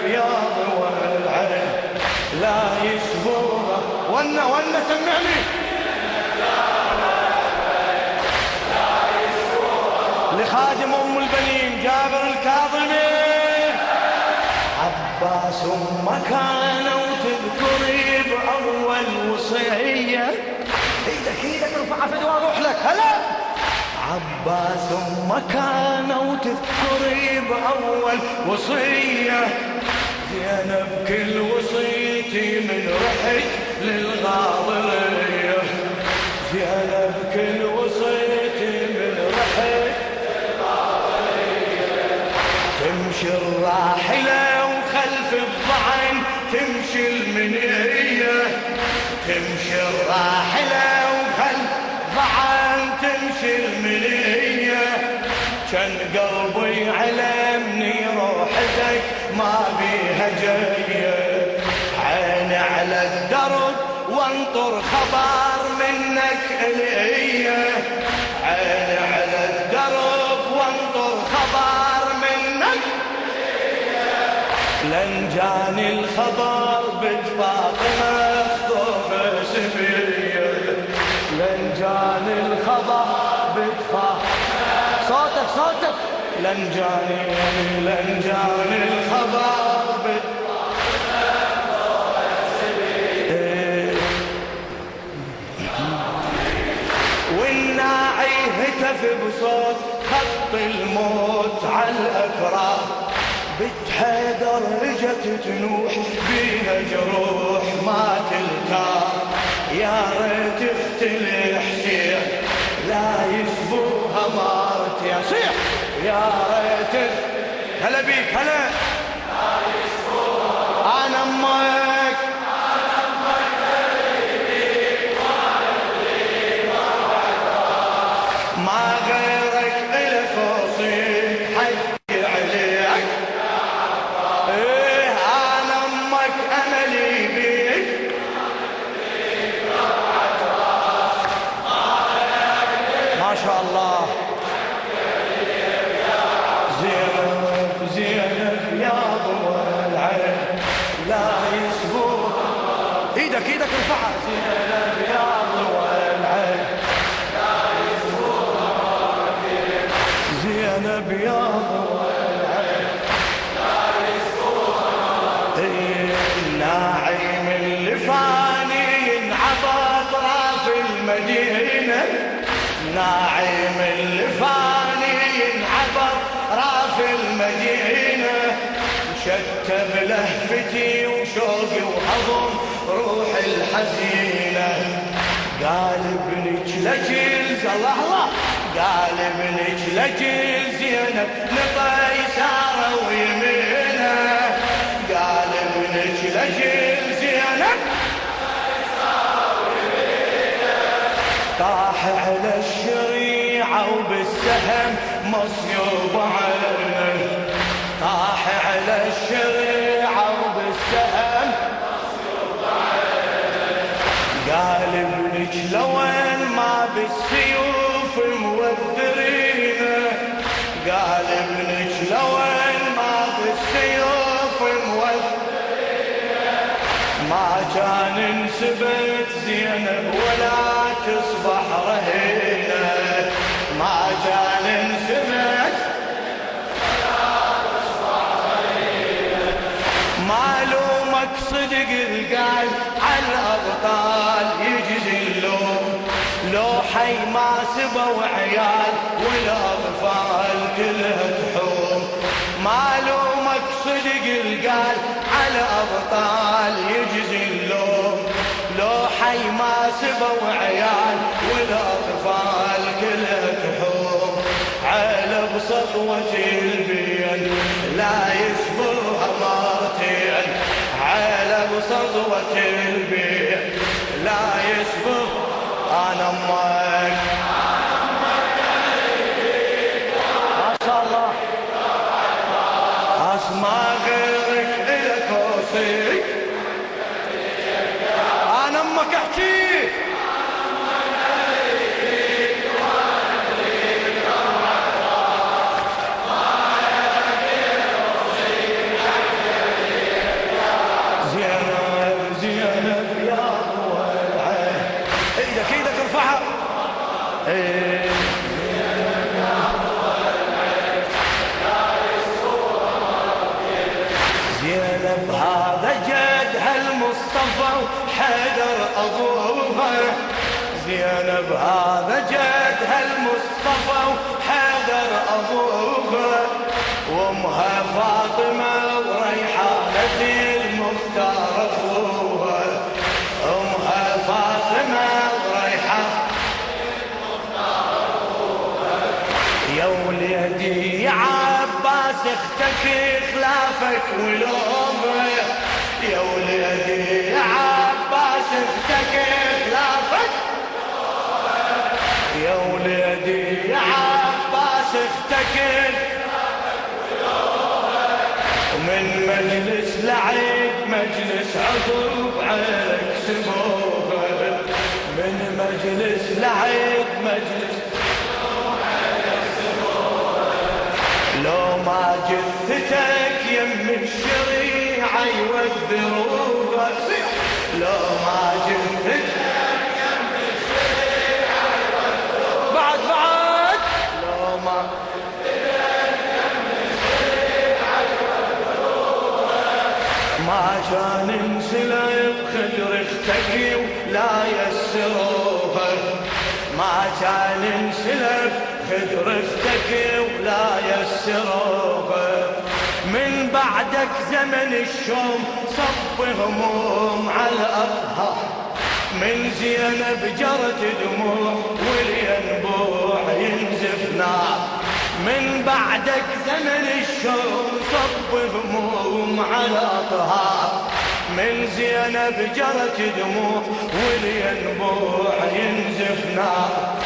بياض والعين لا يسبوها. ونا سمعني لخادم ام البنين جابر الكاظمي. عباس مكانه وتذكري بأول وصية. ايدك ارفعها فدوى اروح لك. هلا عباس مكانه وتذكري بأول وصية. زينب كل وصيتي من رحت للغاضرية. زينب كل وصيتي من رحت للغاضرية. تمشي الراحلة وخلف الضعن تمشي المنية. تمشي الراحلة وخلف ضعن تمشي المنية. كان قلبي علمني روحتك ما بيها جاية. عيني على الدرب وانطر خبر منك إليا. عيني على الدرب وانطر خبر منك إليا. لن جاني الخبر بنت فاطمة خطوفة سبية. لن جاني الخبر بنت فاطمة. صوتك لن جاني الخبر بنت والناعي هتف بصوت خط الموت على الأكرام. بنت حيدر اجت تنوح بيها جروح ما تلتام. يا ريت اختي حسين لا يسبوها مارت يا صيح. يا ريت هلا بيك هلا لا يسبوها. انا امك ما غيرك إلك وصيك حقي عليك. ايه انا امك املي بيك. ما شاء الله. زينب يا ضوى العين لا يسبوها. ايدك ارفعها. زينب يا ضوى العين زينب يا ضوى العين لا يسبوها. الناعم اللي فاني ينعبى اطراف المدينة. ناعم اللي فاني ينعبى اطراف المدينة. شتب لهفتي وشوقي وهضم روح الحزينة. قال ابنك لجل الله قال ابنك لجل زينب لقيسارة ويمينه. قال ابنك لجل زينب لقيسارة ويمينه. طاح على الشريعة وبالسهم مصيوب عينه. طاح على الشريعة وبالسهم مصيوب عينه. قال ابنك لوين ما بالسيوف موذرينه. قال ابنك لوين ما بالسيوف موذرينه. ما كان انسبت زينب ولا تصبح رهينه. ما كان انسبت ولا تصبح رهينه. معلومك صدق القال على الأبطال يجزي اللوم. لو حي ما سبوا عيال والأطفال كلها تحوم. معلومك صدق القال على أبطال يجزي اللوم. لو حي ما سبوا عيال والأطفال كلها تحوم. على بسطوة البين لا يسبوها مرتين. على بسطوة البين لا يسبوها. أنا أمك ما شاء الله. أسمع غيرك إلك وصيك. أنا أمك أحكي. زينب هذا جدها المصطفى وحيدر أبوها، زينب هذا جدها المصطفى وحيدر أبوها، وامها فاطمة وريحانة المختار أخوها، امها فاطمة وريحانة المختار أخوها. يا وليدي يا عباس اختك خلافك ولومه، يا وليدي يا عباس اختك خلافك، يا وليدي يا عباس اختك ومن مجلس لعيب مجلس عقب عليك سموها، من مجلس لعيب مجلس عليك سموها. لو ما جثتك يم الشريعة يوذروها، لو ما جثتك يم الشريعة يوذروها، بعد لو ما ما كان انسلب خدر اختك ولا يسروها، ما كان انسلب خدر اختك ولا يسروها. من بعدك زمن الشوم صب هموم على الأطهار، من زينب جرت دموع والينبوع ينزف نار، من بعدك زمن الشوم صب هموم على طهار، من زينب جرت دموع والينبوع ينزف نار.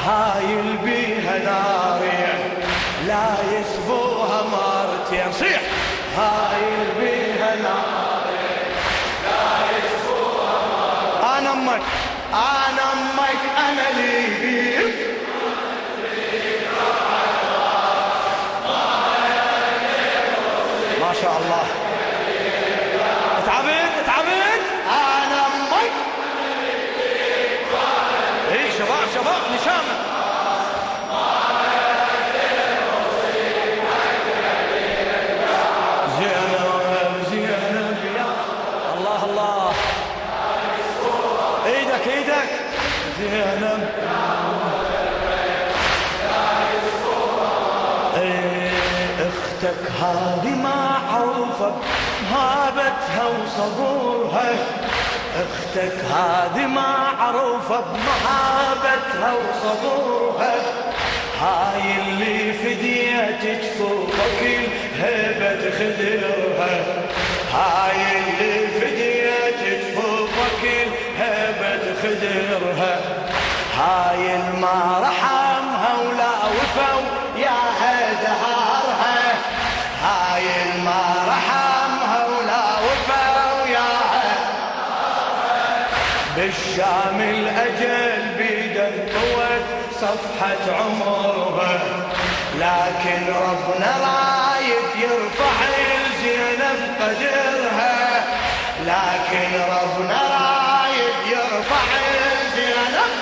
هاي البيها نارين لا يسبوها مرتين، صيح هاي البيها نارين لا يسبوها مرتين. انا امك انا امك انا لي بيك ما شاء الله. تعبت انا امك. اي شباب نشامه. زينب يا الله ايدك زينب اختك هذه ما عرفت مهابتها وصبورها، اختك هذه ما عرفت مهابتها وصبورها. هاي اللي فديتك فوقك الهبة خدرها، هاي اللي فديتك فوقك الهبة خدرها. هاي الما رحمها ولا وفوا يا هدهارها، هاي الما رحمها ولا وفوا يا هدهارها. بالشام الأجل بيدن طوت صفحة عمرها، لكن ربنا رايد يرفع زينب قدرها، لكن ربنا رايد يرفع زينب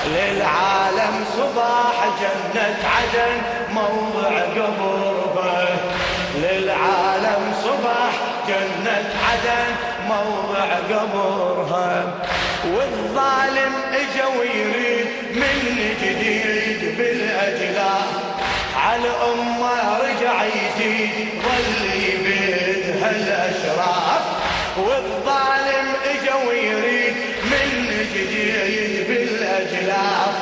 للعالم صباح جنة عدن موضع قبرها، للعالم صباح جنة عدن موضع قبرها. والظالم اجا ويريد من جديد بالاجلاف على امه رجع يزيد ظل يبيدها الاشراف. والظالم اجا ويريد من جديد بالاجلاف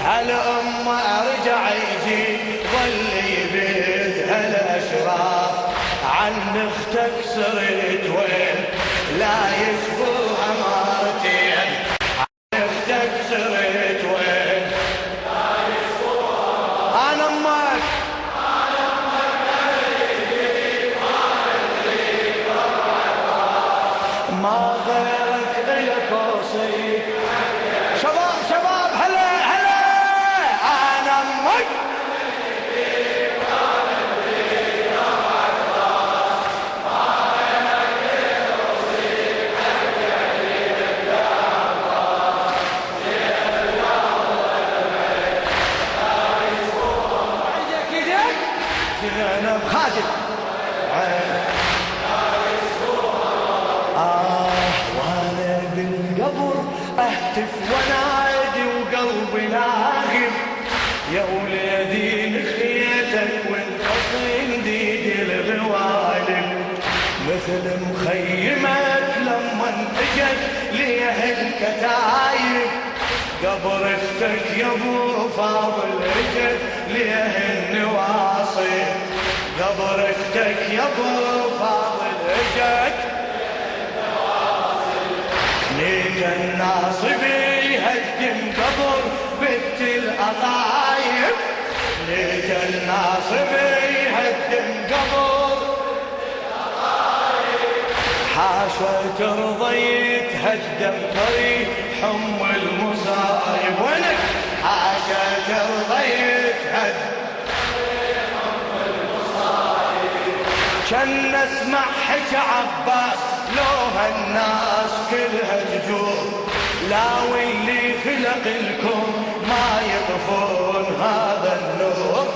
على امه رجع يزيد ظل يبيدها الاشراف. عن اختك صرت وين لا يسبوها مرتين، عن اختك صرت وين لا يسبوها. انا امك ما غيرك الك وصيك. شباب هلا انا امك مثل مخيمك لما اجت ليه الكتايب، قبر اختك يا ابو فاضل اجت ليه النواصي، قبر اختك يا ابو فاضل اجت ليه الناصب يهدم قبر بنت الأطايب، ليه الناصب يهدم قبر حاشا ترضي تهدم طريق حم المصايب، وينك حاشا ترضي تهدم طريق حم المصايب، كان اسمع حكى عباس لو هالناس كلها تجور، لا واللي خلق الكون ما يطفون هذا النور،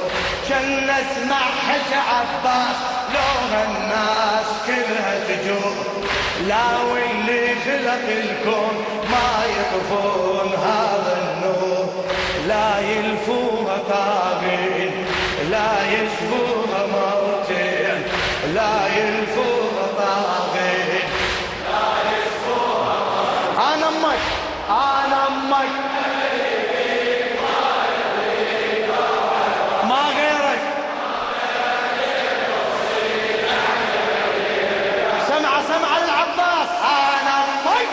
كان اسمع حكى عباس لو هالناس كلها تجور، لا واللي خلق الكون ما يطفون هذا النور، لا يلفوها طاغين لا يشبوها موتين، لا يلفوها طاغين لا يشبوها موتين. أنا أمك أنا أمك ما غيرك، سمع العباس أنا أمك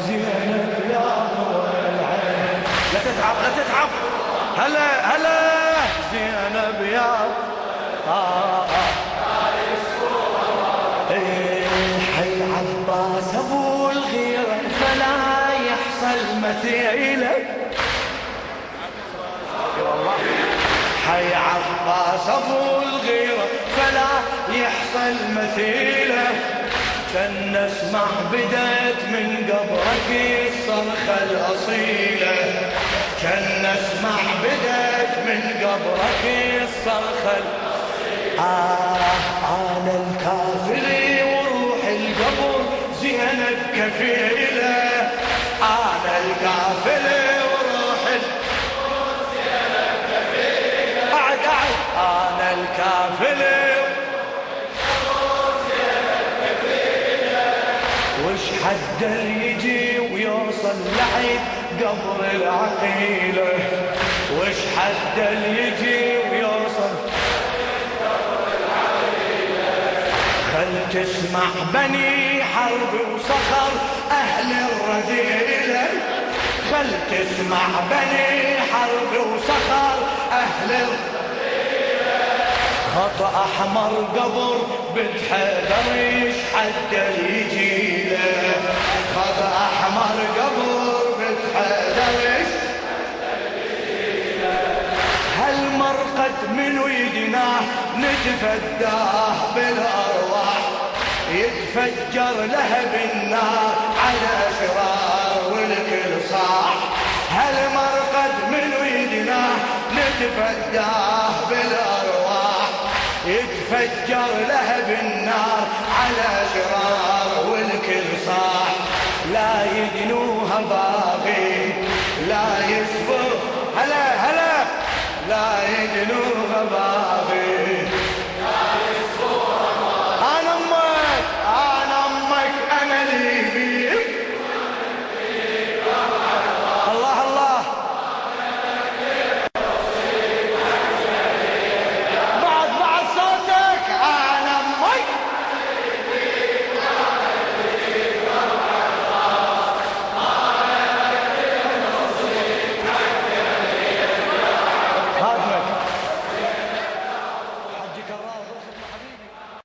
زينب يا هو العين، لا تتعب هلا زينب يا حي عباس ابو الغيرة فلا يحصل مثيله، حي عباس ابو الغيرة فلا يحصل مثيله، كان نسمع بدأت من قبرك الصرخة الأصيلة، كان نسمع بدأت من قبرك الصرخة الأصيلة، أنا الكافر وروح القبر زينب كفيلة، أنا الكافر وروح القبر زينب كفيلة، قعد أنا الكافر وش حد اللي يجي ويوصل لعيد قبر العقيلة، وش حد اللي يجي ويوصل قبر العقيلة، خل تسمع بني حرب وصخر أهل الرذيلة، خل تسمع بني حرب وصخر أهل الرذيلة، خطأ أحمر قبر بنت حيدر يشحد يجيله، خطأ أحمر قبر بنت حيدر يشحد يجيله، هالمرقد من ويدناه نتفداه بالأرواح، يتفجر لهب النار على شرار والكل صاح، هالمرقد من ويدناه نتفداه بالأرواح، يتفجر لهب النار على شرار والكل صاح، لا يدنوها باغي لا يسبق هلا لا يدنوها باغي